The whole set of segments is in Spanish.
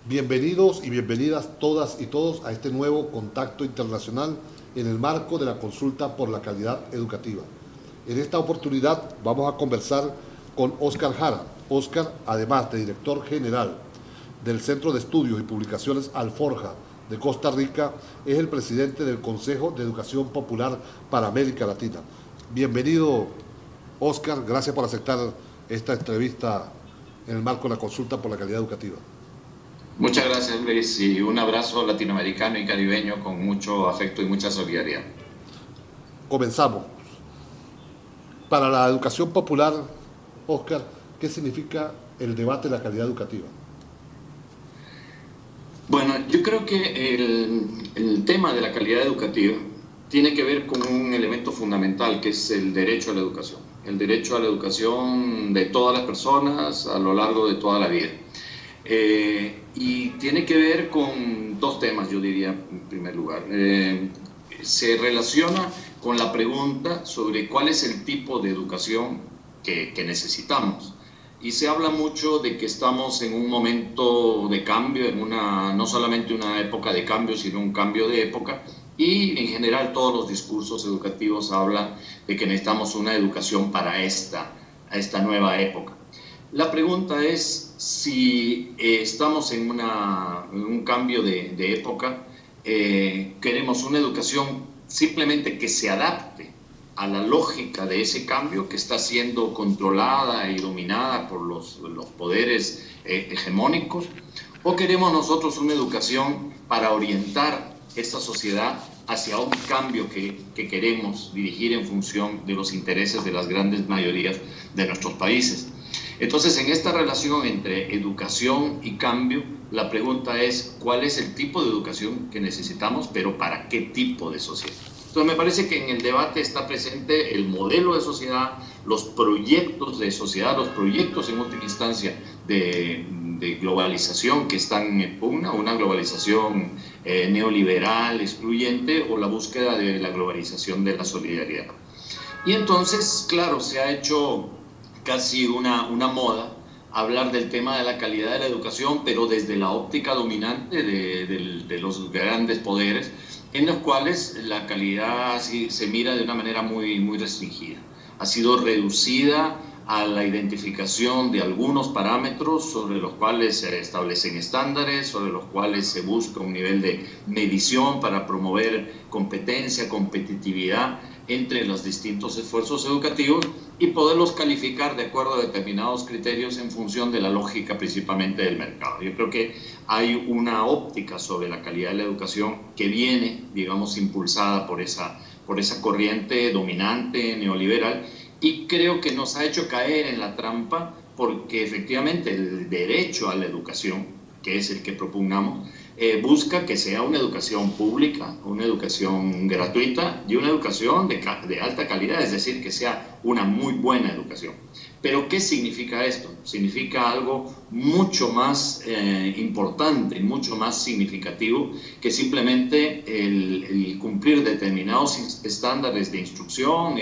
Bienvenidos y bienvenidas todas y todos a este nuevo contacto internacional en el marco de la consulta por la calidad educativa. En esta oportunidad vamos a conversar con Óscar Jara. Óscar, además de director general del Centro de Estudios y Publicaciones Alforja de Costa Rica, es el presidente del Consejo de Educación Popular para América Latina. Bienvenido, Óscar, gracias por aceptar esta entrevista en el marco de la consulta por la calidad educativa. Muchas gracias, Luis, y un abrazo latinoamericano y caribeño con mucho afecto y mucha solidaridad. Comenzamos. Para la educación popular, Óscar, ¿qué significa el debate de la calidad educativa? Bueno, yo creo que el tema de la calidad educativa tiene que ver con un elemento fundamental, que es el derecho a la educación. El derecho a la educación de todas las personas a lo largo de toda la vida. Y tiene que ver con dos temas, yo diría, en primer lugar. Se relaciona con la pregunta sobre cuál es el tipo de educación que necesitamos. Y se habla mucho de que estamos en un momento de cambio, no solamente una época de cambio, sino un cambio de época. Y en general todos los discursos educativos hablan de que necesitamos una educación para esta nueva época. La pregunta es si estamos en un cambio de época, queremos una educación simplemente que se adapte a la lógica de ese cambio que está siendo controlada y dominada por los poderes hegemónicos, o queremos nosotros una educación para orientar esta sociedad hacia un cambio que queremos dirigir en función de los intereses de las grandes mayorías de nuestros países. Entonces, en esta relación entre educación y cambio, la pregunta es ¿cuál es el tipo de educación que necesitamos, pero para qué tipo de sociedad? Entonces, me parece que en el debate está presente el modelo de sociedad, los proyectos de sociedad, los proyectos en última instancia de globalización que están en pugna, una globalización neoliberal, excluyente, o la búsqueda de la globalización de la solidaridad. Y entonces, claro, se ha hecho casi una moda hablar del tema de la calidad de la educación, pero desde la óptica dominante de los grandes poderes, en los cuales la calidad se mira de una manera muy restringida. Ha sido reducida a la identificación de algunos parámetros sobre los cuales se establecen estándares, sobre los cuales se busca un nivel de medición para promover competencia, competitividad entre los distintos esfuerzos educativos y poderlos calificar de acuerdo a determinados criterios en función de la lógica principalmente del mercado. Yo creo que hay una óptica sobre la calidad de la educación que viene, digamos, impulsada por esa corriente dominante neoliberal, y creo que nos ha hecho caer en la trampa porque efectivamente el derecho a la educación, que es el que propugnamos, busca que sea una educación pública, una educación gratuita y una educación de alta calidad, es decir, que sea una muy buena educación. Pero ¿qué significa esto? Significa algo mucho más importante, mucho más significativo que simplemente el cumplir determinados estándares de instrucción,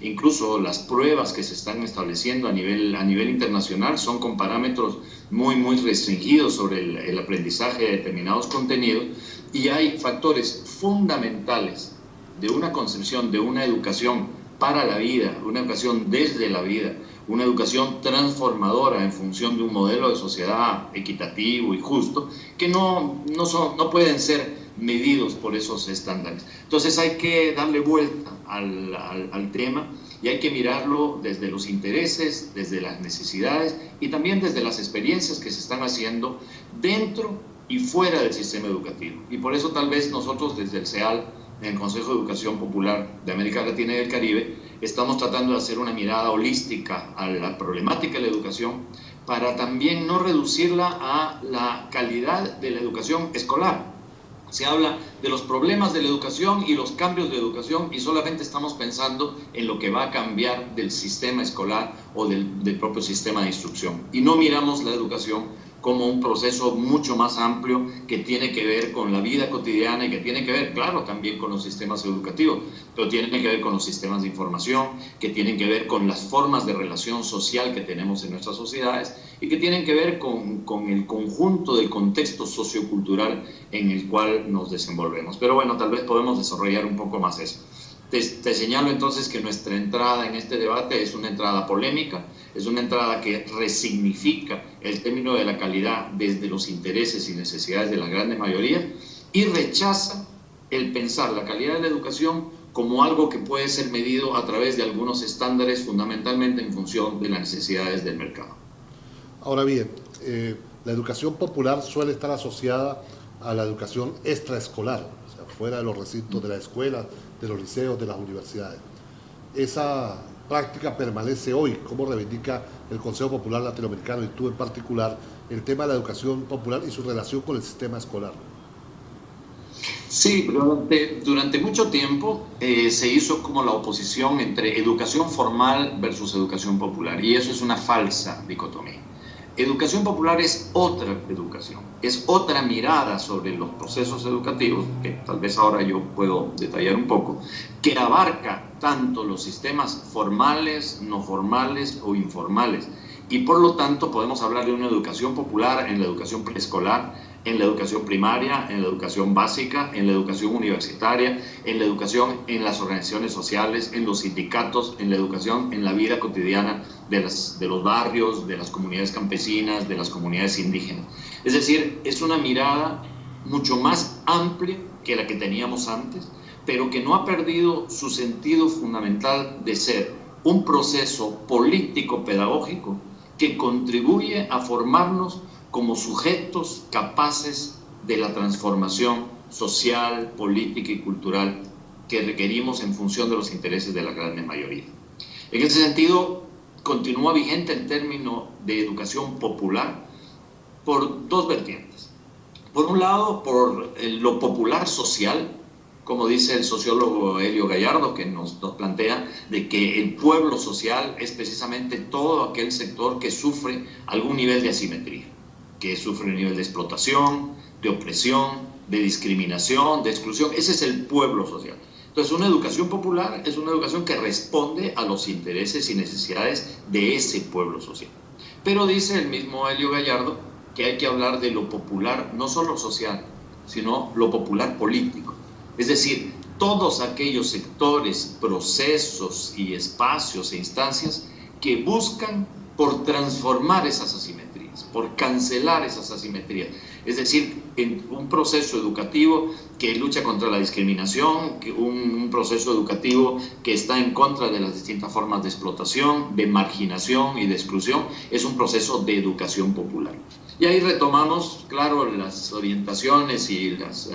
incluso las pruebas que se están estableciendo a nivel internacional son con parámetros muy restringidos sobre el aprendizaje de determinados contenidos, y hay factores fundamentales de una concepción de una educación para la vida, una educación desde la vida, una educación transformadora en función de un modelo de sociedad equitativo y justo, que no pueden ser medidos por esos estándares. Entonces hay que darle vuelta al tema y hay que mirarlo desde los intereses, desde las necesidades y también desde las experiencias que se están haciendo dentro y fuera del sistema educativo. Y por eso tal vez nosotros desde el CEAL, en el Consejo de Educación Popular de América Latina y del Caribe, estamos tratando de hacer una mirada holística a la problemática de la educación para también no reducirla a la calidad de la educación escolar. Se habla de los problemas de la educación y los cambios de educación y solamente estamos pensando en lo que va a cambiar del sistema escolar o del propio sistema de instrucción. Y no miramos la educación como un proceso mucho más amplio que tiene que ver con la vida cotidiana y que tiene que ver, claro, también con los sistemas educativos, pero tiene que ver con los sistemas de información, que tienen que ver con las formas de relación social que tenemos en nuestras sociedades y que tienen que ver con el conjunto del contexto sociocultural en el cual nos desenvolvemos. Pero bueno, tal vez podemos desarrollar un poco más eso. Te señalo entonces que nuestra entrada en este debate es una entrada polémica, es una entrada que resignifica el término de la calidad desde los intereses y necesidades de la gran mayoría y rechaza el pensar la calidad de la educación como algo que puede ser medido a través de algunos estándares fundamentalmente en función de las necesidades del mercado. Ahora bien, la educación popular suele estar asociada a la educación extraescolar, o sea, fuera de los recintos de la escuela, de los liceos, de las universidades. Esa práctica permanece hoy. ¿Cómo reivindica el Consejo Popular Latinoamericano y tú en particular el tema de la educación popular y su relación con el sistema escolar? Sí, durante mucho tiempo se hizo como la oposición entre educación formal versus educación popular, y eso es una falsa dicotomía. Educación popular es otra educación, es otra mirada sobre los procesos educativos, que tal vez ahora yo puedo detallar un poco, que abarca tanto los sistemas formales, no formales o informales. Y por lo tanto podemos hablar de una educación popular en la educación preescolar, en la educación primaria, en la educación básica, en la educación universitaria, en la educación en las organizaciones sociales, en los sindicatos, en la educación en la vida cotidiana de los barrios, de las comunidades campesinas, de las comunidades indígenas. Es decir, es una mirada mucho más amplia que la que teníamos antes, pero que no ha perdido su sentido fundamental de ser un proceso político-pedagógico que contribuye a formarnos como sujetos capaces de la transformación social, política y cultural que requerimos en función de los intereses de la gran mayoría. En ese sentido, continúa vigente el término de educación popular por dos vertientes. Por un lado, por lo popular social, como dice el sociólogo Helio Gallardo, que nos plantea de que el pueblo social es precisamente todo aquel sector que sufre algún nivel de asimetría, que sufre un nivel de explotación, de opresión, de discriminación, de exclusión. Ese es el pueblo social. Entonces, una educación popular es una educación que responde a los intereses y necesidades de ese pueblo social. Pero dice el mismo Helio Gallardo que hay que hablar de lo popular, no solo social, sino lo popular político. Es decir, todos aquellos sectores, procesos y espacios e instancias que buscan por transformar esas asimetrías, por cancelar esas asimetrías. Es decir, en un proceso educativo que lucha contra la discriminación, un proceso educativo que está en contra de las distintas formas de explotación, de marginación y de exclusión, es un proceso de educación popular. Y ahí retomamos, claro, las orientaciones y las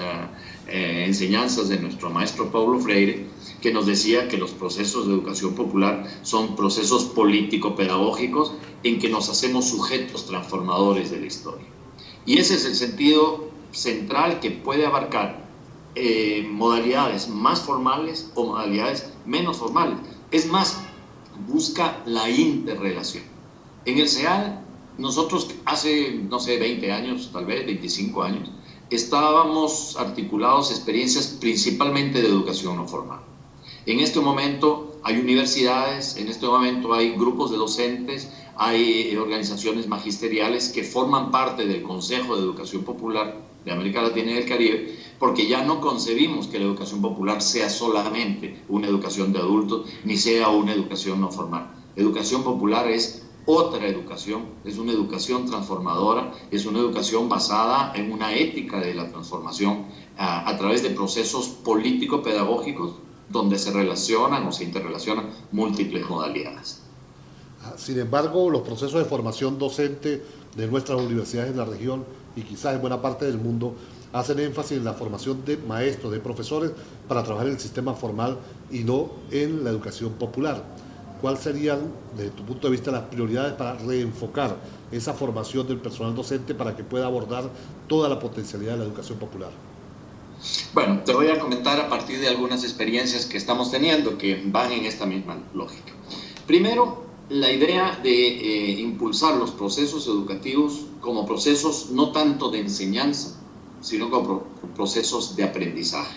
enseñanzas de nuestro maestro Paulo Freire, que nos decía que los procesos de educación popular son procesos político-pedagógicos en que nos hacemos sujetos transformadores de la historia. Y ese es el sentido central que puede abarcar modalidades más formales o modalidades menos formales. Es más, busca la interrelación. En el CEAL, nosotros hace, no sé, 20 años, tal vez 25 años, estábamos articulados experiencias principalmente de educación no formal. En este momento hay universidades, en este momento hay grupos de docentes, hay organizaciones magisteriales que forman parte del Consejo de Educación Popular de América Latina y del Caribe, porque ya no concebimos que la educación popular sea solamente una educación de adultos, ni sea una educación no formal. Educación popular es otra educación, es una educación transformadora, es una educación basada en una ética de la transformación a través de procesos político-pedagógicos donde se relacionan o se interrelacionan múltiples modalidades. Sin embargo, los procesos de formación docente de nuestras universidades en la región y quizás en buena parte del mundo hacen énfasis en la formación de maestros, de profesores para trabajar en el sistema formal y no en la educación popular. ¿Cuáles serían, desde tu punto de vista, las prioridades para reenfocar esa formación del personal docente para que pueda abordar toda la potencialidad de la educación popular? Bueno, te voy a comentar a partir de algunas experiencias que estamos teniendo que van en esta misma lógica. Primero, la idea de impulsar los procesos educativos como procesos no tanto de enseñanza, sino como procesos de aprendizaje.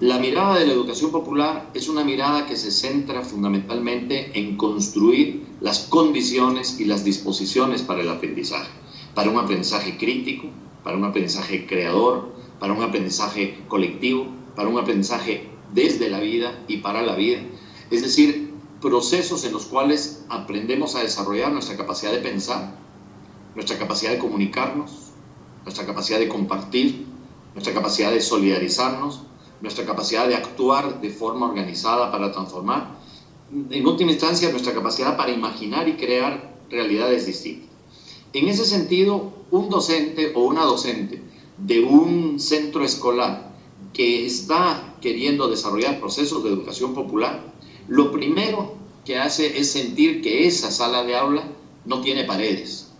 La mirada de la educación popular es una mirada que se centra fundamentalmente en construir las condiciones y las disposiciones para el aprendizaje, para un aprendizaje crítico, para un aprendizaje creador, para un aprendizaje colectivo, para un aprendizaje desde la vida y para la vida. Es decir, procesos en los cuales aprendemos a desarrollar nuestra capacidad de pensar, nuestra capacidad de comunicarnos, nuestra capacidad de compartir, nuestra capacidad de solidarizarnos, nuestra capacidad de actuar de forma organizada para transformar, en última instancia, nuestra capacidad para imaginar y crear realidades distintas. En ese sentido, un docente o una docente de un centro escolar que está queriendo desarrollar procesos de educación popular, lo primero que hace es sentir que esa sala de aula no tiene paredes,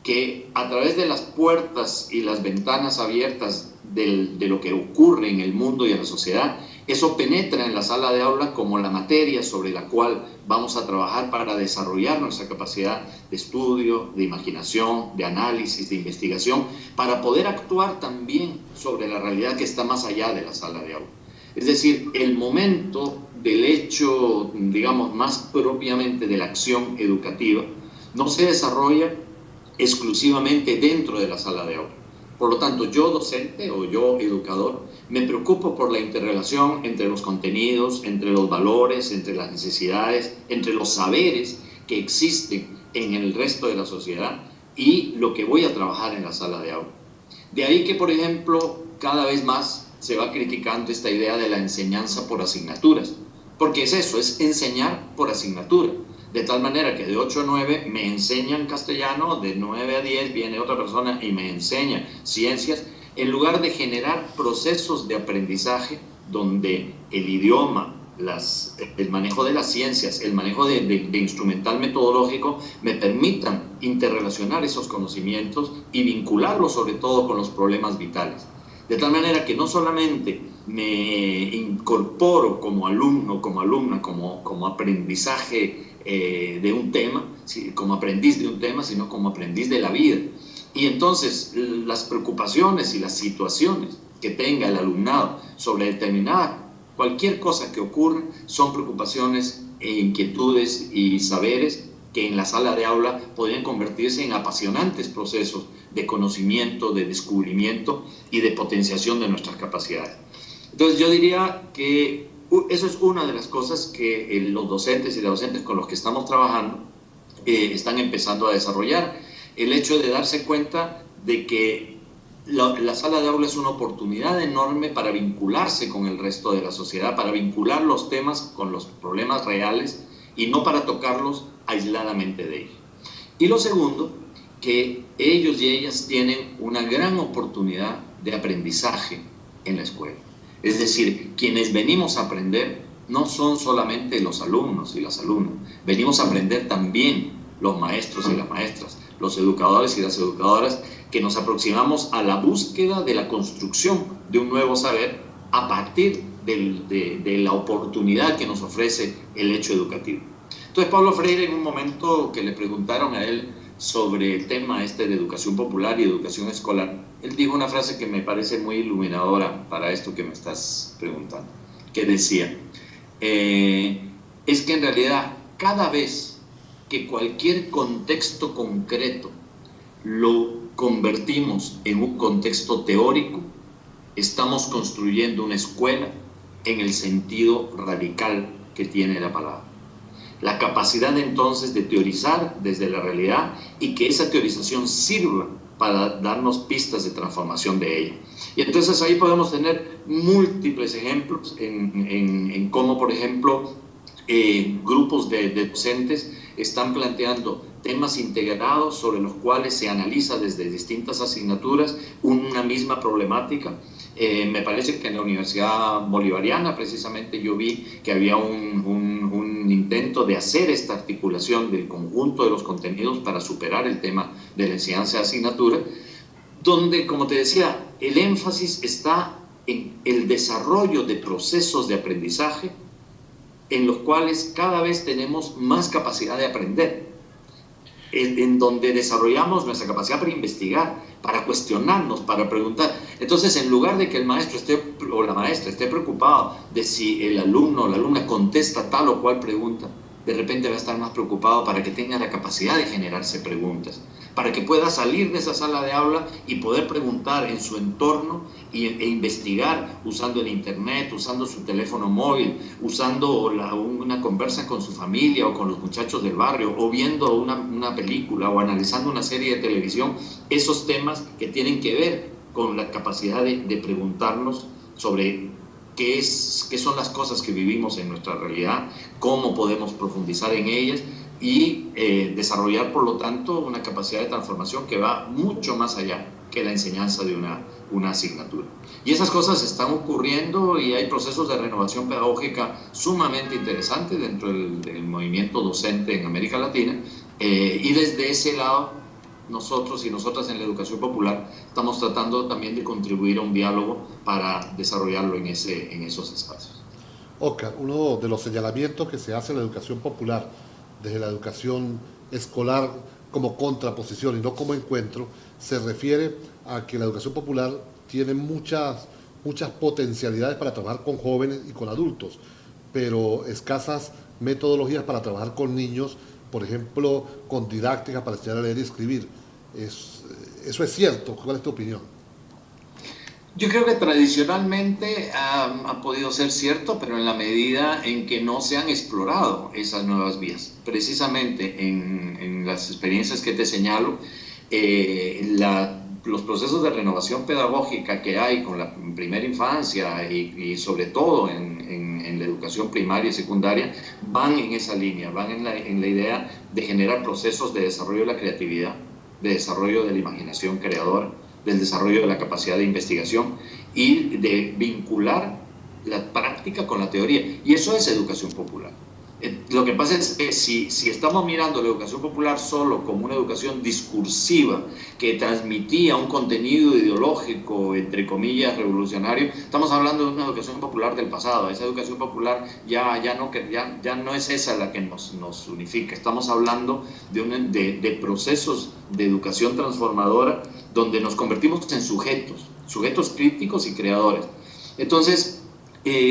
que a través de las puertas y las ventanas abiertas de lo que ocurre en el mundo y en la sociedad, eso penetra en la sala de aula como la materia sobre la cual vamos a trabajar para desarrollar nuestra capacidad de estudio, de imaginación, de análisis, de investigación, para poder actuar también sobre la realidad que está más allá de la sala de aula. Es decir, el momento del hecho, digamos, más propiamente de la acción educativa, no se desarrolla exclusivamente dentro de la sala de aula. Por lo tanto, yo docente o yo educador me preocupo por la interrelación entre los contenidos, entre los valores, entre las necesidades, entre los saberes que existen en el resto de la sociedad y lo que voy a trabajar en la sala de aula. De ahí que, por ejemplo, cada vez más se va criticando esta idea de la enseñanza por asignaturas, porque es eso, es enseñar por asignatura. De tal manera que de 8 a 9 me enseñan castellano, de 9 a 10 viene otra persona y me enseña ciencias, en lugar de generar procesos de aprendizaje donde el idioma, el manejo de las ciencias, el manejo de instrumental metodológico me permitan interrelacionar esos conocimientos y vincularlos sobre todo con los problemas vitales. De tal manera que no solamente me incorporo como alumno, como alumna, como aprendizaje de un tema, como aprendiz de un tema, sino como aprendiz de la vida. Y entonces las preocupaciones y las situaciones que tenga el alumnado sobre determinada cualquier cosa que ocurra son preocupaciones e inquietudes y saberes que en la sala de aula podrían convertirse en apasionantes procesos de conocimiento, de descubrimiento y de potenciación de nuestras capacidades. Entonces yo diría que eso es una de las cosas que los docentes y las docentes con los que estamos trabajando están empezando a desarrollar. El hecho de darse cuenta de que la sala de aula es una oportunidad enorme para vincularse con el resto de la sociedad, para vincular los temas con los problemas reales y no para tocarlos aisladamente de ellos. Y lo segundo, que ellos y ellas tienen una gran oportunidad de aprendizaje en la escuela. Es decir, quienes venimos a aprender no son solamente los alumnos y las alumnas, venimos a aprender también los maestros y las maestras, los educadores y las educadoras, que nos aproximamos a la búsqueda de la construcción de un nuevo saber a partir de la oportunidad que nos ofrece el hecho educativo. Entonces Pablo Freire, en un momento que le preguntaron a él sobre el tema de educación popular y educación escolar, él dijo una frase que me parece muy iluminadora para esto que me estás preguntando, que decía, es que en realidad cada vez que cualquier contexto concreto lo convertimos en un contexto teórico, estamos construyendo una escuela en el sentido radical que tiene la palabra. La capacidad entonces de teorizar desde la realidad y que esa teorización sirva para darnos pistas de transformación de ella. Y entonces ahí podemos tener múltiples ejemplos en cómo, por ejemplo, grupos de docentes están planteando temas integrados sobre los cuales se analiza desde distintas asignaturas una misma problemática. Me parece que en la Universidad Bolivariana precisamente yo vi que había un intento de hacer esta articulación del conjunto de los contenidos para superar el tema de la enseñanza de asignatura, donde, como te decía, el énfasis está en el desarrollo de procesos de aprendizaje en los cuales cada vez tenemos más capacidad de aprender, en donde desarrollamos nuestra capacidad para investigar, para cuestionarnos, para preguntar. Entonces, en lugar de que el maestro o la maestra esté preocupado de si el alumno o la alumna contesta tal o cual pregunta, de repente va a estar más preocupado para que tenga la capacidad de generarse preguntas, para que pueda salir de esa sala de aula y poder preguntar en su entorno e investigar usando el internet, usando su teléfono móvil, usando una conversa con su familia o con los muchachos del barrio, o viendo una película o analizando una serie de televisión, esos temas que tienen que ver con la capacidad de preguntarnos sobre qué son las cosas que vivimos en nuestra realidad, cómo podemos profundizar en ellas y desarrollar, por lo tanto, una capacidad de transformación que va mucho más allá que la enseñanza de una asignatura. Y esas cosas están ocurriendo y hay procesos de renovación pedagógica sumamente interesantes dentro del movimiento docente en América Latina, y desde ese lado nosotros y nosotras en la educación popular estamos tratando también de contribuir a un diálogo para desarrollarlo en esos espacios. Oscar, uno de los señalamientos que se hace en la educación popular, desde la educación escolar como contraposición y no como encuentro, se refiere a que la educación popular tiene muchas potencialidades para trabajar con jóvenes y con adultos, pero escasas metodologías para trabajar con niños, por ejemplo, con didáctica para enseñar a leer y escribir. ¿Eso es cierto? ¿Cuál es tu opinión? Yo creo que tradicionalmente ha podido ser cierto, pero en la medida en que no se han explorado esas nuevas vías. Precisamente en las experiencias que te señalo, los procesos de renovación pedagógica que hay con la primera infancia y sobre todo en la educación primaria y secundaria van en esa línea, van en la idea de generar procesos de desarrollo de la creatividad, de desarrollo de la imaginación creadora, del desarrollo de la capacidad de investigación y de vincular la práctica con la teoría. Y eso es educación popular. Lo que pasa es que si estamos mirando la educación popular solo como una educación discursiva que transmitía un contenido ideológico, entre comillas, revolucionario, estamos hablando de una educación popular del pasado. Esa educación popular ya no es esa la que nos unifica. Estamos hablando de procesos de educación transformadora donde nos convertimos en sujetos críticos y creadores. Entonces,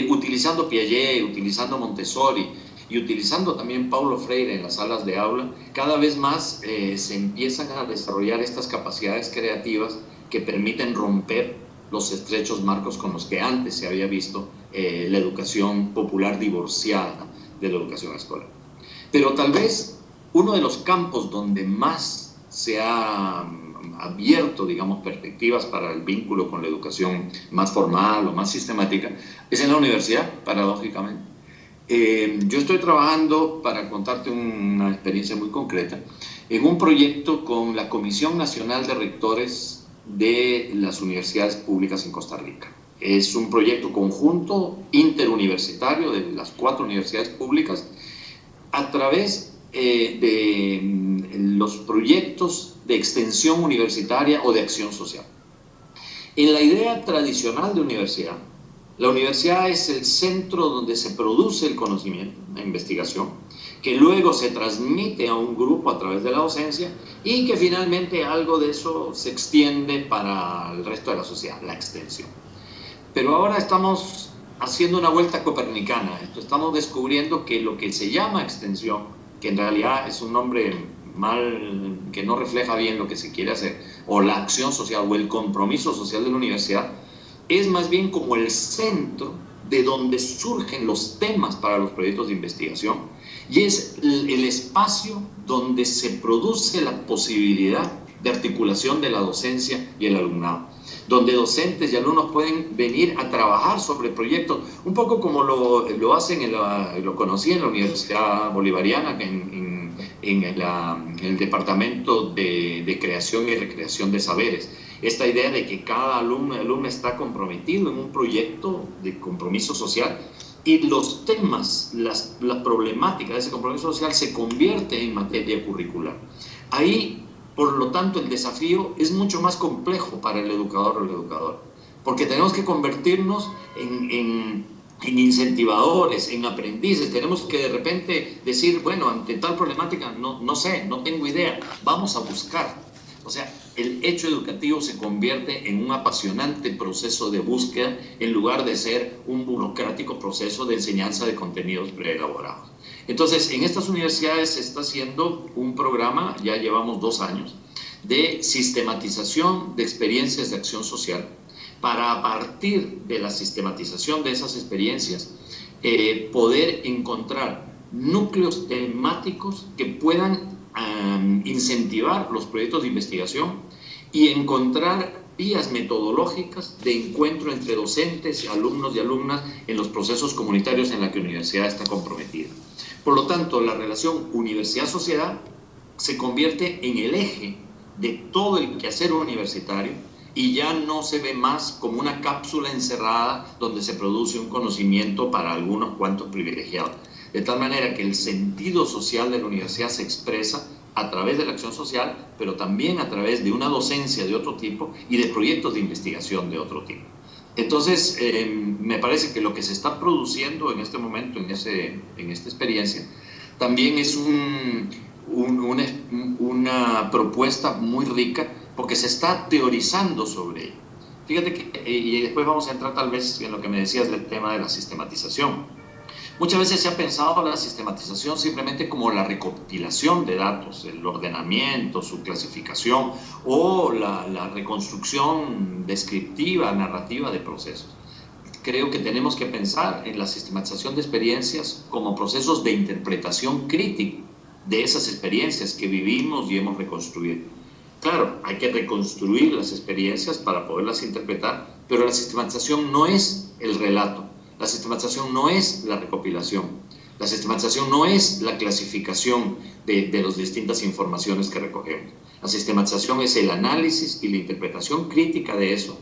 utilizando Piaget, utilizando Montessori, y utilizando también Paulo Freire en las salas de aula, cada vez más se empiezan a desarrollar estas capacidades creativas que permiten romper los estrechos marcos con los que antes se había visto la educación popular divorciada de la educación escolar. Pero tal vez uno de los campos donde más se ha abierto, digamos, perspectivas para el vínculo con la educación más formal o más sistemática es en la universidad, paradójicamente. Yo estoy trabajando, para contarte una experiencia muy concreta, en un proyecto con la Comisión Nacional de Rectores de las Universidades Públicas en Costa Rica. Es un proyecto conjunto interuniversitario de las 4 universidades públicas a través de los proyectos de extensión universitaria o de acción social. En la idea tradicional de universidad, la universidad es el centro donde se produce el conocimiento, la investigación, que luego se transmite a un grupo a través de la docencia y que finalmente algo de eso se extiende para el resto de la sociedad, la extensión. Pero ahora estamos haciendo una vuelta copernicana. Estamos descubriendo que lo que se llama extensión, que en realidad es un nombre que no refleja bien lo que se quiere hacer, o la acción social o el compromiso social de la universidad, es más bien como el centro de donde surgen los temas para los proyectos de investigación y es el espacio donde se produce la posibilidad de articulación de la docencia y el alumnado, donde docentes y alumnos pueden venir a trabajar sobre proyectos, un poco como lo hacen, lo conocí en la Universidad Bolivariana, en el Departamento de Creación y Recreación de Saberes. Esta idea de que cada alumno y alumna está comprometido en un proyecto de compromiso social y los temas, las problemáticas de ese compromiso social se convierten en materia curricular. Ahí, por lo tanto, el desafío es mucho más complejo para el educador o la educadora, porque tenemos que convertirnos en en incentivadores, en aprendices. Tenemos que de repente decir, bueno, ante tal problemática, no sé, no tengo idea, vamos a buscar. O sea, el hecho educativo se convierte en un apasionante proceso de búsqueda en lugar de ser un burocrático proceso de enseñanza de contenidos preelaborados. Entonces, en estas universidades se está haciendo un programa, ya llevamos 2 años, de sistematización de experiencias de acción social, para a partir de la sistematización de esas experiencias poder encontrar núcleos temáticos que puedan incentivar los proyectos de investigación y encontrar vías metodológicas de encuentro entre docentes, alumnos y alumnas en los procesos comunitarios en la que la universidad está comprometida. Por lo tanto, la relación universidad-sociedad se convierte en el eje de todo el quehacer universitario y ya no se ve más como una cápsula encerrada donde se produce un conocimiento para algunos cuantos privilegiados. De tal manera que el sentido social de la universidad se expresa a través de la acción social, pero también a través de una docencia de otro tipo y de proyectos de investigación de otro tipo. Entonces, me parece que lo que se está produciendo en este momento, en esta experiencia, también es una propuesta muy rica porque se está teorizando sobre ello. Fíjate que, y después vamos a entrar tal vez en lo que me decías del tema de la sistematización. Muchas veces se ha pensado la sistematización simplemente como la recopilación de datos, el ordenamiento, su clasificación o la reconstrucción descriptiva, narrativa de procesos. Creo que tenemos que pensar en la sistematización de experiencias como procesos de interpretación crítica de esas experiencias que vivimos y hemos reconstruido. Claro, hay que reconstruir las experiencias para poderlas interpretar, pero la sistematización no es el relato. La sistematización no es la recopilación, la sistematización no es la clasificación de las distintas informaciones que recogemos. La sistematización es el análisis y la interpretación crítica de eso,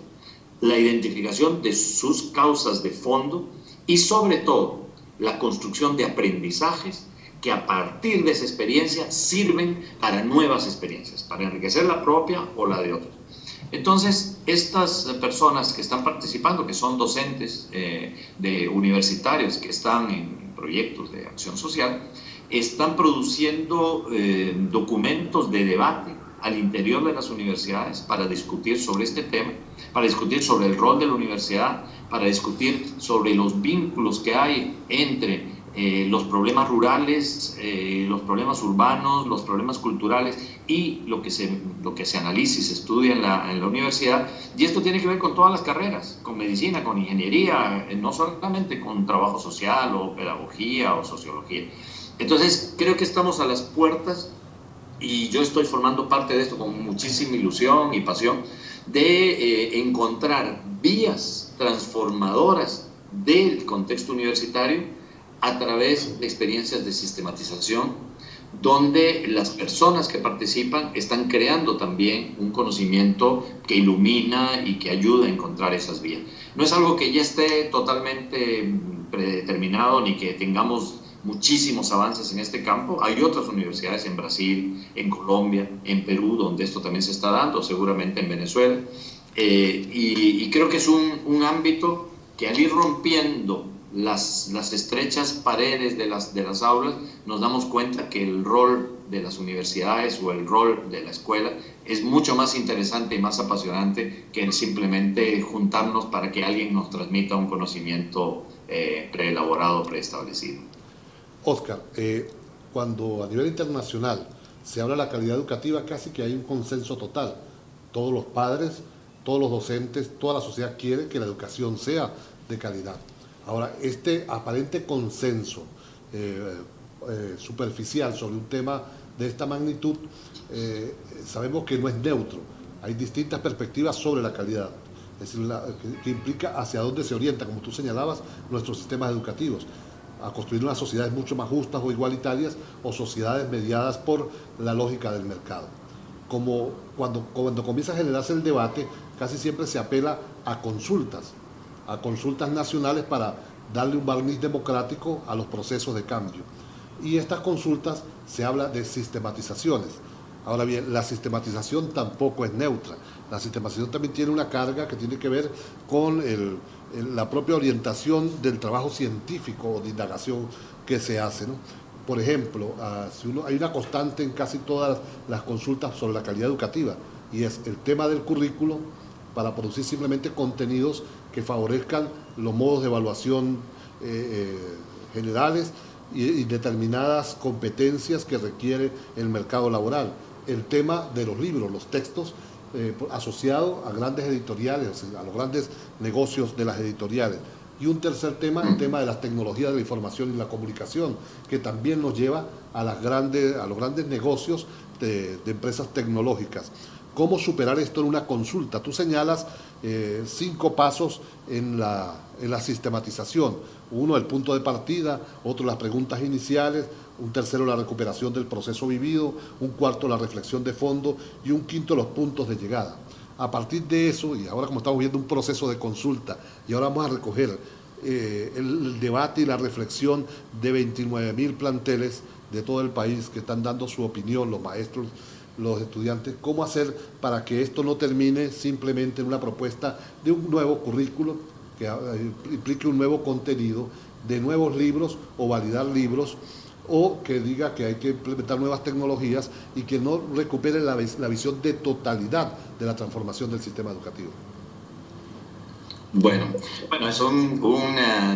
la identificación de sus causas de fondo y sobre todo la construcción de aprendizajes que a partir de esa experiencia sirven para nuevas experiencias, para enriquecer la propia o la de otros. Entonces, estas personas que están participando, que son docentes de universitarios que están en proyectos de acción social, están produciendo documentos de debate al interior de las universidades para discutir sobre este tema, para discutir sobre el rol de la universidad, para discutir sobre los vínculos que hay entre los problemas rurales, los problemas urbanos, los problemas culturales y lo que se analiza y se estudia en la universidad. Y esto tiene que ver con todas las carreras, con medicina, con ingeniería, no solamente con trabajo social o pedagogía o sociología. Entonces, creo que estamos a las puertas y yo estoy formando parte de esto con muchísima ilusión y pasión de encontrar vías transformadoras del contexto universitario a través de experiencias de sistematización, donde las personas que participan están creando también un conocimiento que ilumina y que ayuda a encontrar esas vías. No es algo que ya esté totalmente predeterminado ni que tengamos muchísimos avances en este campo. Hay otras universidades en Brasil, en Colombia, en Perú, donde esto también se está dando, seguramente en Venezuela. Y creo que es un ámbito que al ir rompiendo las estrechas paredes de las aulas, nos damos cuenta que el rol de las universidades o el rol de la escuela es mucho más interesante y más apasionante que simplemente juntarnos para que alguien nos transmita un conocimiento preelaborado, preestablecido. Oscar, cuando a nivel internacional se habla de la calidad educativa, casi que hay un consenso total. Todos los padres, todos los docentes, toda la sociedad quiere que la educación sea de calidad. Ahora, este aparente consenso superficial sobre un tema de esta magnitud, sabemos que no es neutro. Hay distintas perspectivas sobre la calidad, es decir, que implica hacia dónde se orienta, como tú señalabas, nuestros sistemas educativos, a construir unas sociedades mucho más justas o igualitarias o sociedades mediadas por la lógica del mercado. Como cuando comienza a generarse el debate, casi siempre se apela a consultas nacionales para darle un barniz democrático a los procesos de cambio. Y estas consultas se habla de sistematizaciones. Ahora bien, la sistematización tampoco es neutra. La sistematización también tiene una carga que tiene que ver con la propia orientación del trabajo científico o de indagación que se hace, ¿no? Por ejemplo, hay una constante en casi todas las consultas sobre la calidad educativa, y es el tema del currículo para producir simplemente contenidos que favorezcan los modos de evaluación generales y determinadas competencias que requiere el mercado laboral. El tema de los libros, los textos asociados a grandes editoriales, a los grandes negocios de las editoriales. Y un tercer tema, el tema de las tecnologías de la información y la comunicación, que también nos lleva a los grandes negocios de empresas tecnológicas. ¿Cómo superar esto en una consulta? Tú señalas 5 pasos en la sistematización. Uno, el punto de partida; otro, las preguntas iniciales; un tercero, la recuperación del proceso vivido; un cuarto, la reflexión de fondo; y un quinto, los puntos de llegada. A partir de eso, y ahora como estamos viendo un proceso de consulta, y ahora vamos a recoger el debate y la reflexión de 29.000 planteles de todo el país que están dando su opinión, los maestros, los estudiantes, cómo hacer para que esto no termine simplemente en una propuesta de un nuevo currículo que implique un nuevo contenido, de nuevos libros o validar libros, o que diga que hay que implementar nuevas tecnologías y que no recupere la visión de totalidad de la transformación del sistema educativo. Bueno, es un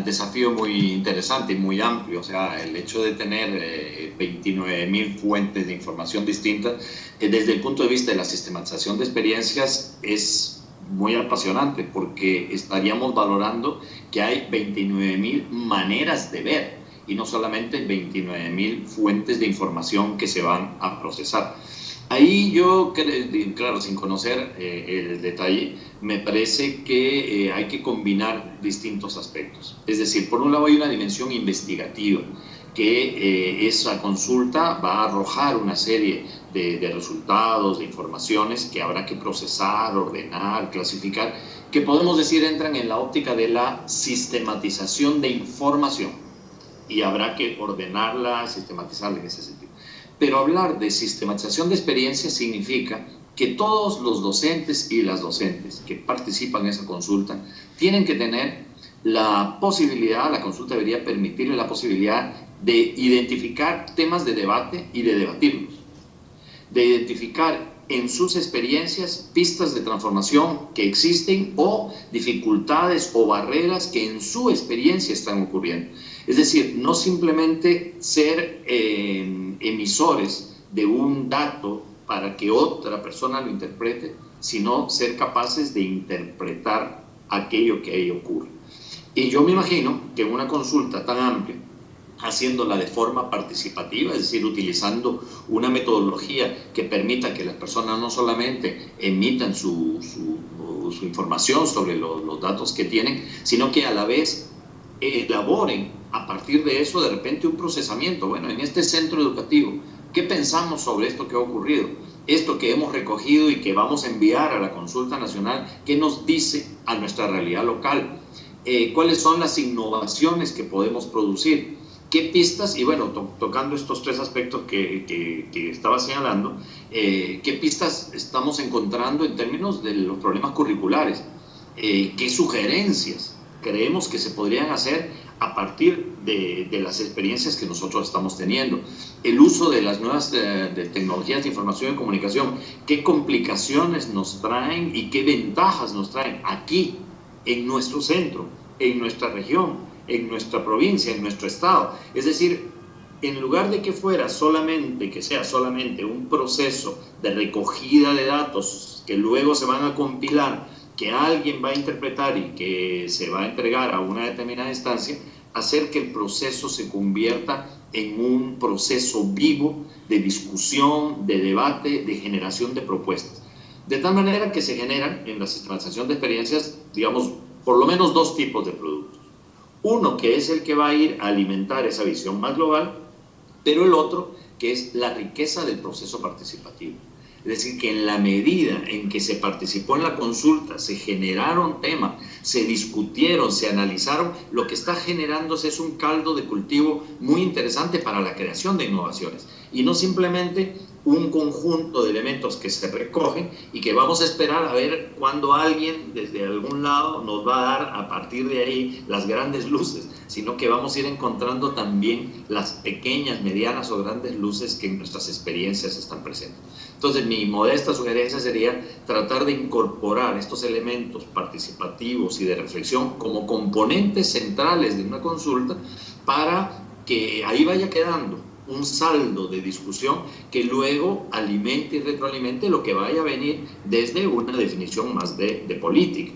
desafío muy interesante y muy amplio. O sea, el hecho de tener 29.000 fuentes de información distintas, desde el punto de vista de la sistematización de experiencias, es muy apasionante, porque estaríamos valorando que hay 29.000 maneras de ver y no solamente 29.000 fuentes de información que se van a procesar. Ahí yo, claro, sin conocer el detalle, me parece que hay que combinar distintos aspectos. Es decir, por un lado hay una dimensión investigativa, que esa consulta va a arrojar una serie de resultados, de informaciones que habrá que procesar, ordenar, clasificar, que podemos decir entran en la óptica de la sistematización de información, y habrá que ordenarla, sistematizarla en ese sentido. Pero hablar de sistematización de experiencias significa que todos los docentes y las docentes que participan en esa consulta tienen que tener la posibilidad, la consulta debería permitirle la posibilidad de identificar temas de debate y de debatirlos, de identificar en sus experiencias pistas de transformación que existen o dificultades o barreras que en su experiencia están ocurriendo. Es decir, no simplemente ser emisores de un dato para que otra persona lo interprete, sino ser capaces de interpretar aquello que ahí ocurre. Y yo me imagino que en una consulta tan amplia, haciéndola de forma participativa, es decir, utilizando una metodología que permita que las personas no solamente emitan su información sobre los datos que tienen, sino que a la vez elaboren a partir de eso de repente un procesamiento. Bueno, en este centro educativo, ¿qué pensamos sobre esto que ha ocurrido? Esto que hemos recogido y que vamos a enviar a la consulta nacional, ¿qué nos dice a nuestra realidad local? ¿Cuáles son las innovaciones que podemos producir? ¿Qué pistas? Y bueno, tocando estos 3 aspectos que estaba señalando, ¿qué pistas estamos encontrando en términos de los problemas curriculares? ¿Qué sugerencias creemos que se podrían hacer a partir de las experiencias que nosotros estamos teniendo? El uso de las nuevas de tecnologías de información y comunicación, ¿qué complicaciones nos traen y qué ventajas nos traen aquí, en nuestro centro, en nuestra región, en nuestra provincia, en nuestro estado? Es decir, en lugar de que sea solamente un proceso de recogida de datos que luego se van a compilar, que alguien va a interpretar y que se va a entregar a una determinada instancia, hacer que el proceso se convierta en un proceso vivo de discusión, de debate, de generación de propuestas. De tal manera que se generan en la sistematización de experiencias, digamos, por lo menos 2 tipos de productos. Uno que es el que va a ir a alimentar esa visión más global, pero el otro que es la riqueza del proceso participativo. Es decir, que en la medida en que se participó en la consulta, se generaron temas, se discutieron, se analizaron, lo que está generándose es un caldo de cultivo muy interesante para la creación de innovaciones. Y no simplemente un conjunto de elementos que se recogen y que vamos a esperar a ver cuando alguien desde algún lado nos va a dar a partir de ahí las grandes luces, sino que vamos a ir encontrando también las pequeñas, medianas o grandes luces que en nuestras experiencias están presentes. Entonces, mi modesta sugerencia sería tratar de incorporar estos elementos participativos y de reflexión como componentes centrales de una consulta para que ahí vaya quedando un saldo de discusión que luego alimente y retroalimente lo que vaya a venir desde una definición más de política.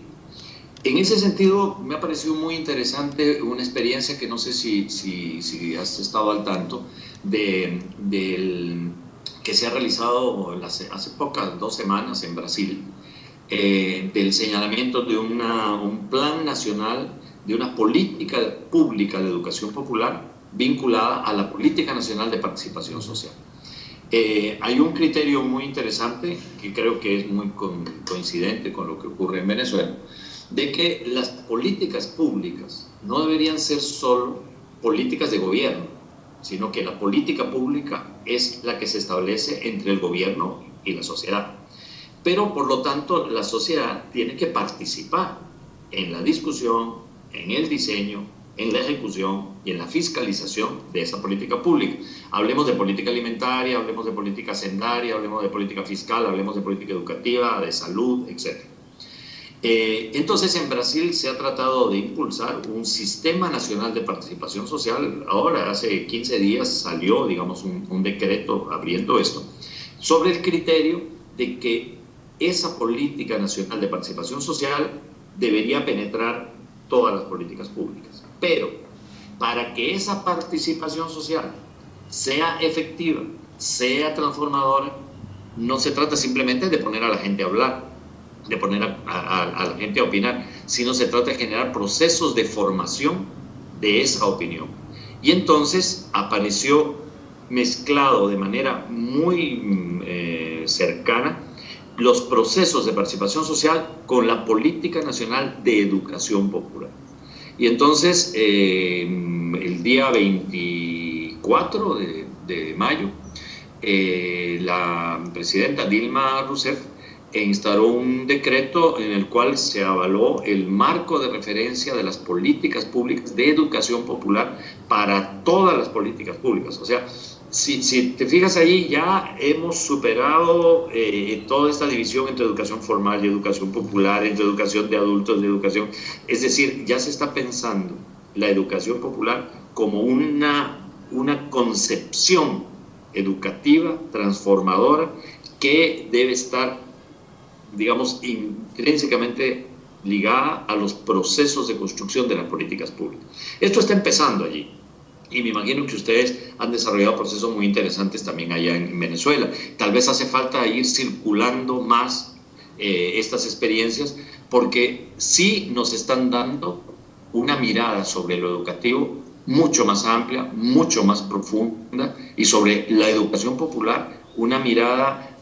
En ese sentido, me ha parecido muy interesante una experiencia que no sé si has estado al tanto que se ha realizado hace pocas 2 semanas en Brasil, del señalamiento de un plan nacional de una política pública de educación popular vinculada a la Política Nacional de Participación Social. Hay un criterio muy interesante que creo que es muy coincidente con lo que ocurre en Venezuela, de que las políticas públicas no deberían ser solo políticas de gobierno, sino que la política pública es la que se establece entre el gobierno y la sociedad. Pero, por lo tanto, la sociedad tiene que participar en la discusión, en el diseño, en la ejecución y en la fiscalización de esa política pública. Hablemos de política alimentaria, hablemos de política hacendaria, hablemos de política fiscal, hablemos de política educativa, de salud, etc. Entonces, en Brasil se ha tratado de impulsar un sistema nacional de participación social. Ahora, hace 15 días salió, digamos, un decreto abriendo esto, sobre el criterio de que esa política nacional de participación social debería penetrar todas las políticas públicas. Pero para que esa participación social sea efectiva, sea transformadora, no se trata simplemente de poner a la gente a hablar, de poner a la gente a opinar, sino se trata de generar procesos de formación de esa opinión. Y entonces apareció mezclado de manera muy cercana los procesos de participación social con la Política Nacional de Educación Popular. Y entonces, el día 24 de mayo, la presidenta Dilma Rousseff instauró un decreto en el cual se avaló el marco de referencia de las políticas públicas de educación popular para todas las políticas públicas. O sea, si te fijas ahí, ya hemos superado toda esta división entre educación formal y educación popular, entre educación de adultos y educación. Es decir, ya se está pensando la educación popular como una concepción educativa, transformadora, que debe estar, digamos, intrínsecamente ligada a los procesos de construcción de las políticas públicas. Esto está empezando allí. Y me imagino que ustedes han desarrollado procesos muy interesantes también allá en Venezuela. Tal vez hace falta ir circulando más estas experiencias, porque sí nos están dando una mirada sobre lo educativo mucho más amplia, mucho más profunda, y sobre la educación popular una mirada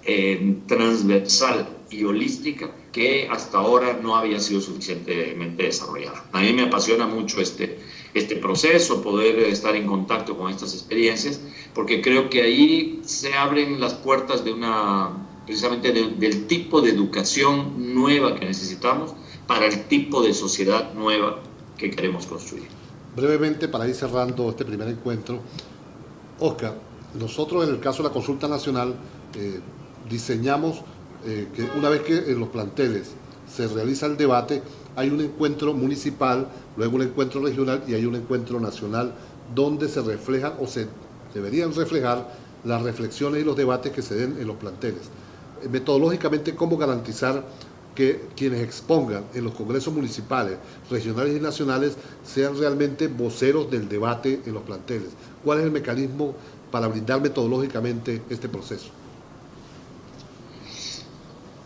transversal y holística que hasta ahora no había sido suficientemente desarrollada. A mí me apasiona mucho este proceso, poder estar en contacto con estas experiencias, porque creo que ahí se abren las puertas de precisamente del tipo de educación nueva que necesitamos para el tipo de sociedad nueva que queremos construir. Brevemente, para ir cerrando este primer encuentro, Oscar, nosotros en el caso de la Consulta Nacional diseñamos que una vez que en los planteles se realiza el debate, hay un encuentro municipal, luego un encuentro regional y hay un encuentro nacional donde se reflejan o se deberían reflejar las reflexiones y los debates que se den en los planteles. Metodológicamente, ¿cómo garantizar que quienes expongan en los congresos municipales, regionales y nacionales sean realmente voceros del debate en los planteles? ¿Cuál es el mecanismo para blindar metodológicamente este proceso?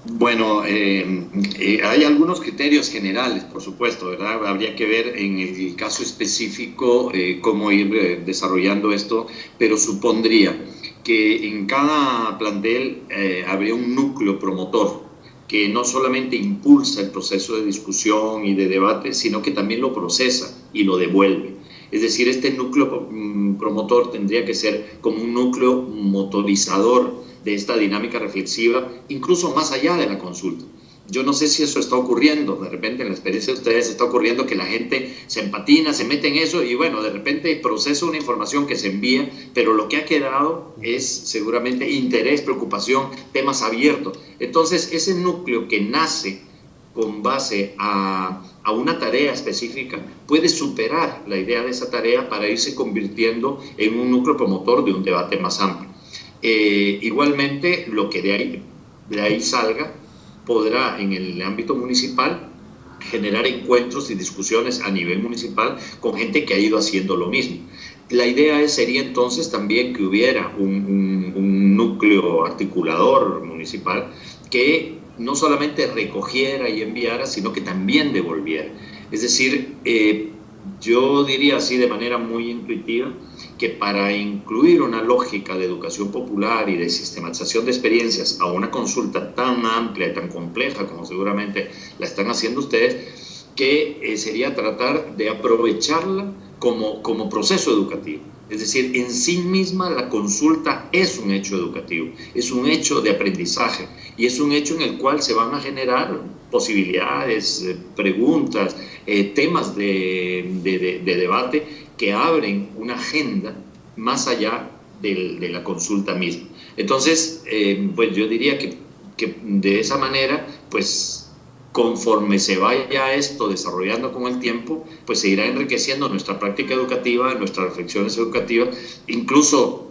Bueno, hay algunos criterios generales, por supuesto, ¿verdad? Habría que ver en el caso específico cómo ir desarrollando esto, pero supondría que en cada plantel habría un núcleo promotor que no solamente impulsa el proceso de discusión y de debate, sino que también lo procesa y lo devuelve. Es decir, este núcleo promotor tendría que ser como un núcleo motorizador de esta dinámica reflexiva, incluso más allá de la consulta. Yo no sé si eso está ocurriendo, de repente en la experiencia de ustedes está ocurriendo que la gente se empatina, se mete en eso y bueno, de repente procesa una información que se envía, pero lo que ha quedado es seguramente interés, preocupación, temas abiertos. Entonces, ese núcleo que nace con base a una tarea específica puede superar la idea de esa tarea para irse convirtiendo en un núcleo promotor de un debate más amplio. Igualmente, lo que de ahí salga podrá en el ámbito municipal generar encuentros y discusiones a nivel municipal con gente que ha ido haciendo lo mismo. La idea sería entonces también que hubiera un núcleo articulador municipal que no solamente recogiera y enviara, sino que también devolviera. Es decir, yo diría así de manera muy intuitiva que para incluir una lógica de educación popular y de sistematización de experiencias a una consulta tan amplia y tan compleja como seguramente la están haciendo ustedes, que sería tratar de aprovecharla como proceso educativo. Es decir, en sí misma la consulta es un hecho educativo, es un hecho de aprendizaje y es un hecho en el cual se van a generar posibilidades, preguntas, temas de debate que abren una agenda más allá de la consulta misma. Entonces, pues yo diría que de esa manera, pues conforme se vaya esto desarrollando con el tiempo, pues se irá enriqueciendo nuestra práctica educativa, nuestras reflexiones educativas. Incluso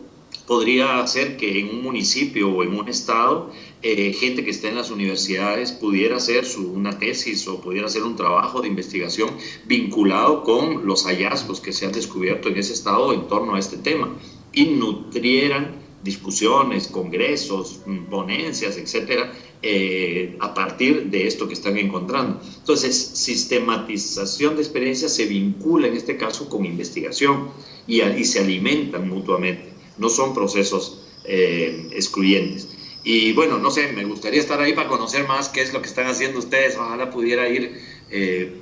podría ser que en un municipio o en un estado, gente que esté en las universidades pudiera hacer una tesis o pudiera hacer un trabajo de investigación vinculado con los hallazgos que se han descubierto en ese estado en torno a este tema y nutrieran discusiones, congresos, ponencias, etcétera, a partir de esto que están encontrando. Entonces, sistematización de experiencias se vincula en este caso con investigación y se alimentan mutuamente, no son procesos excluyentes. Y bueno, no sé, me gustaría estar ahí para conocer más qué es lo que están haciendo ustedes, ojalá pudiera ir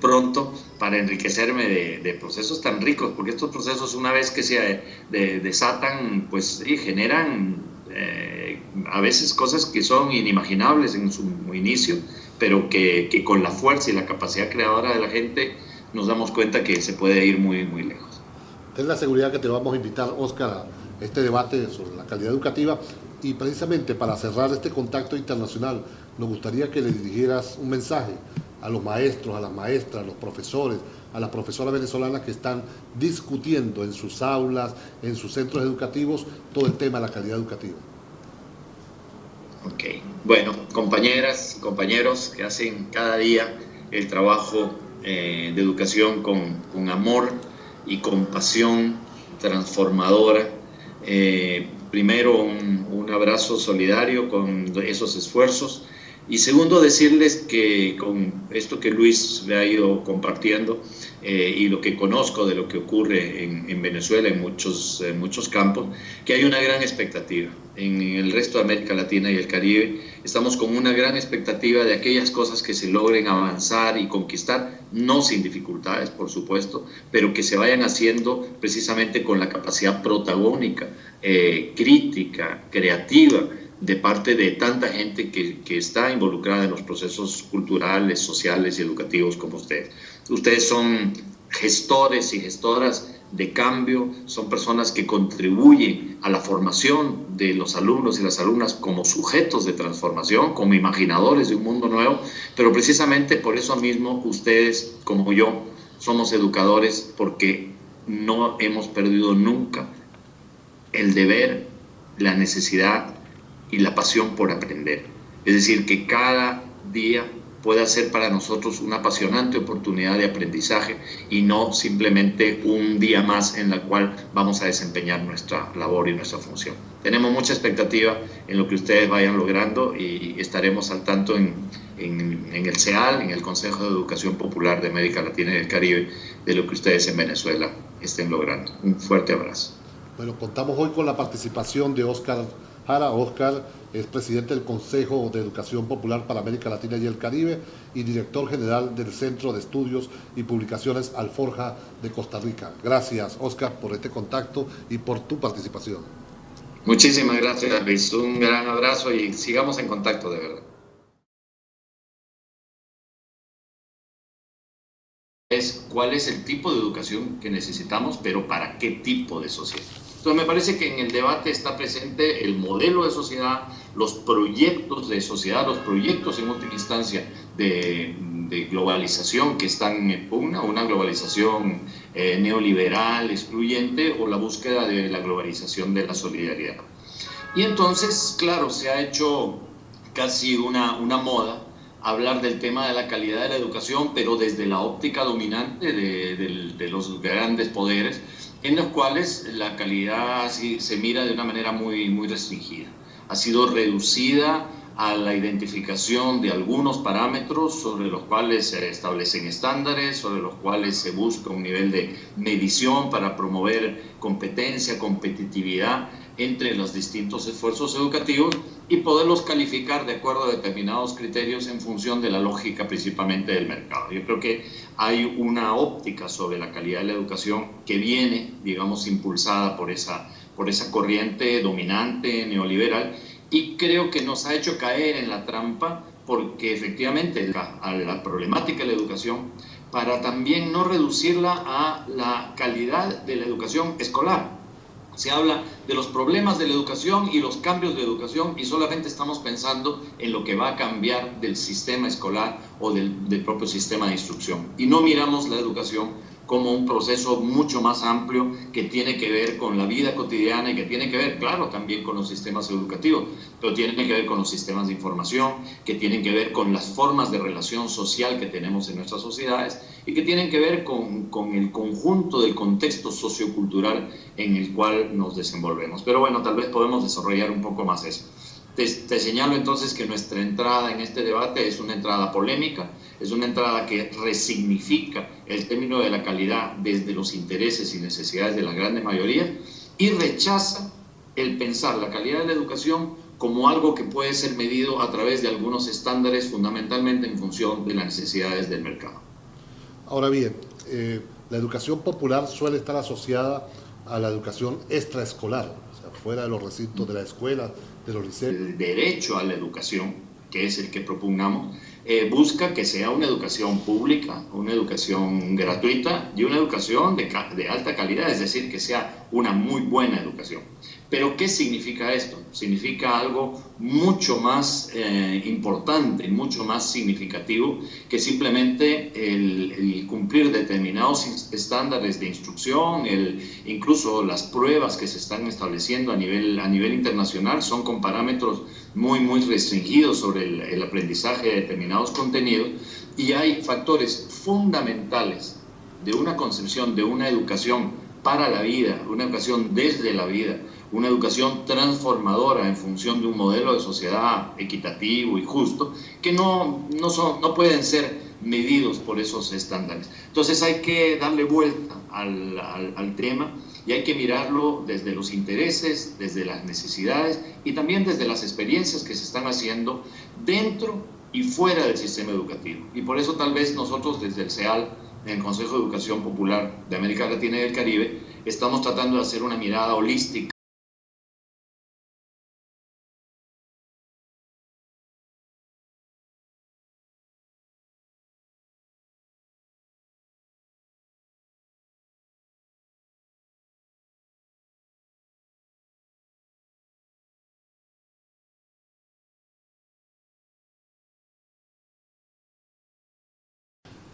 pronto para enriquecerme de procesos tan ricos, porque estos procesos una vez que se desatan, pues sí, generan a veces cosas que son inimaginables en su inicio, pero que con la fuerza y la capacidad creadora de la gente nos damos cuenta que se puede ir muy, muy lejos. Ten la seguridad que te vamos a invitar, Óscar, a este debate sobre la calidad educativa y precisamente para cerrar este contacto internacional nos gustaría que le dirigieras un mensaje a los maestros, a las maestras, a los profesores, a las profesoras venezolanas que están discutiendo en sus aulas, en sus centros educativos, todo el tema de la calidad educativa. Ok, bueno, compañeras, compañeros que hacen cada día el trabajo de educación con amor y con pasión transformadora. Primero, un abrazo solidario con esos esfuerzos. Y segundo, decirles que con esto que Luis me ha ido compartiendo y lo que conozco de lo que ocurre en Venezuela en muchos campos, que hay una gran expectativa. En el resto de América Latina y el Caribe estamos con una gran expectativa de aquellas cosas que se logren avanzar y conquistar, no sin dificultades, por supuesto, pero que se vayan haciendo precisamente con la capacidad protagónica, crítica, creativa, de parte de tanta gente que está involucrada en los procesos culturales, sociales y educativos como ustedes. Ustedes son gestores y gestoras de cambio, son personas que contribuyen a la formación de los alumnos y las alumnas como sujetos de transformación, como imaginadores de un mundo nuevo, pero precisamente por eso mismo ustedes, como yo, somos educadores porque no hemos perdido nunca el deber, la necesidad y la pasión por aprender. Es decir, que cada día pueda ser para nosotros una apasionante oportunidad de aprendizaje y no simplemente un día más en la cual vamos a desempeñar nuestra labor y nuestra función. Tenemos mucha expectativa en lo que ustedes vayan logrando y estaremos al tanto en el CEAL, en el Consejo de Educación Popular de América Latina y el Caribe, de lo que ustedes en Venezuela estén logrando. Un fuerte abrazo. Bueno, contamos hoy con la participación de Óscar Jara. Óscar es presidente del Consejo de Educación Popular para América Latina y el Caribe y director general del Centro de Estudios y Publicaciones Alforja de Costa Rica. Gracias, Óscar, por este contacto y por tu participación. Muchísimas gracias, Luis. Un gran abrazo y sigamos en contacto, de verdad. Es cuál es el tipo de educación que necesitamos, pero para qué tipo de sociedad. Entonces me parece que en el debate está presente el modelo de sociedad, los proyectos de sociedad, los proyectos en última instancia de globalización que están en pugna, una globalización neoliberal, excluyente, o la búsqueda de la globalización de la solidaridad. Y entonces, claro, se ha hecho casi una moda hablar del tema de la calidad de la educación, pero desde la óptica dominante de los grandes poderes, en los cuales la calidad se mira de una manera muy restringida. Ha sido reducida a la identificación de algunos parámetros sobre los cuales se establecen estándares, sobre los cuales se busca un nivel de medición para promover competencia, competitividad entre los distintos esfuerzos educativos y poderlos calificar de acuerdo a determinados criterios en función de la lógica principalmente del mercado. Yo creo que hay una óptica sobre la calidad de la educación que viene, digamos, impulsada por esa corriente dominante neoliberal, y creo que nos ha hecho caer en la trampa porque efectivamente a la problemática de la educación, para también no reducirla a la calidad de la educación escolar. Se habla de los problemas de la educación y los cambios de educación y solamente estamos pensando en lo que va a cambiar del sistema escolar o del propio sistema de instrucción. Y no miramos la educación como un proceso mucho más amplio que tiene que ver con la vida cotidiana y que tiene que ver, claro, también con los sistemas educativos, pero tiene que ver con los sistemas de información, que tienen que ver con las formas de relación social que tenemos en nuestras sociedades y que tienen que ver con el conjunto del contexto sociocultural en el cual nos desenvolvemos. Pero bueno, tal vez podemos desarrollar un poco más eso. Te señalo entonces que nuestra entrada en este debate es una entrada polémica, es una entrada que resignifica el término de la calidad desde los intereses y necesidades de la grande mayoría y rechaza el pensar la calidad de la educación como algo que puede ser medido a través de algunos estándares fundamentalmente en función de las necesidades del mercado. Ahora bien, la educación popular suele estar asociada a la educación extraescolar, o sea, fuera de los recintos de la escuela, de los liceos. El derecho a la educación, que es el que propugnamos, busca que sea una educación pública, una educación gratuita y una educación de alta calidad, es decir, que sea una muy buena educación. Pero ¿qué significa esto? Significa algo mucho más importante, mucho más significativo que simplemente el cumplir determinados estándares de instrucción, incluso las pruebas que se están estableciendo a nivel internacional son con parámetros muy restringidos sobre el aprendizaje de determinados contenidos, y hay factores fundamentales de una concepción de una educación para la vida, una educación desde la vida, una educación transformadora en función de un modelo de sociedad equitativo y justo, que no pueden ser medidos por esos estándares. Entonces hay que darle vuelta al tema y hay que mirarlo desde los intereses, desde las necesidades y también desde las experiencias que se están haciendo dentro y fuera del sistema educativo. Y por eso tal vez nosotros desde el CEAL, en el Consejo de Educación Popular de América Latina y del Caribe, estamos tratando de hacer una mirada holística.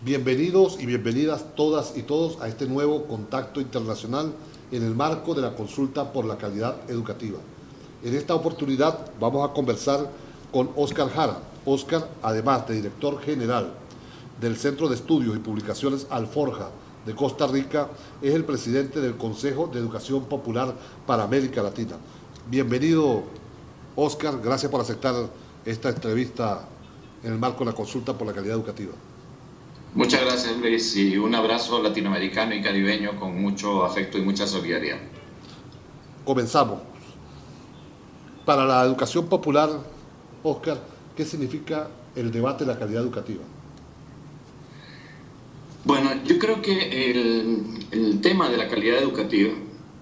Bienvenidos y bienvenidas todas y todos a este nuevo contacto internacional en el marco de la consulta por la calidad educativa. En esta oportunidad vamos a conversar con Óscar Jara. Óscar, además de director general del Centro de Estudios y Publicaciones Alforja de Costa Rica, es el presidente del Consejo de Educación Popular para América Latina. Bienvenido, Óscar, gracias por aceptar esta entrevista en el marco de la consulta por la calidad educativa. Muchas gracias, Luis, y un abrazo latinoamericano y caribeño con mucho afecto y mucha solidaridad. Comenzamos. Para la educación popular, Óscar, ¿qué significa el debate de la calidad educativa? Bueno, yo creo que el tema de la calidad educativa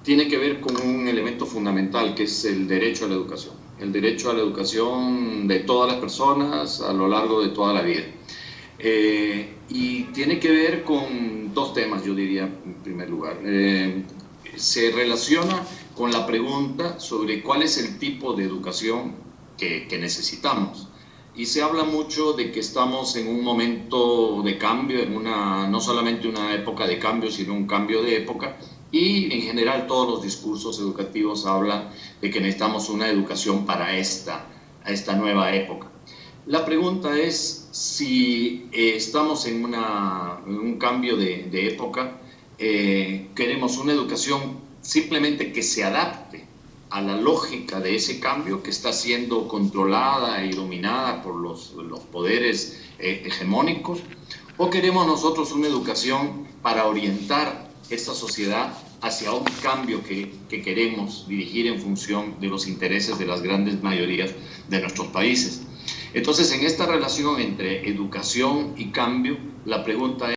tiene que ver con un elemento fundamental que es el derecho a la educación. El derecho a la educación de todas las personas a lo largo de toda la vida. Y tiene que ver con dos temas, yo diría, en primer lugar. Se relaciona con la pregunta sobre cuál es el tipo de educación que necesitamos. Y se habla mucho de que estamos en un momento de cambio, no solamente una época de cambio, sino un cambio de época. Y en general todos los discursos educativos hablan de que necesitamos una educación para esta nueva época. La pregunta es si estamos en un cambio de época, queremos una educación simplemente que se adapte a la lógica de ese cambio que está siendo controlada y dominada por los poderes hegemónicos, o queremos nosotros una educación para orientar esta sociedad hacia un cambio que queremos dirigir en función de los intereses de las grandes mayorías de nuestros países. Entonces, en esta relación entre educación y cambio, la pregunta es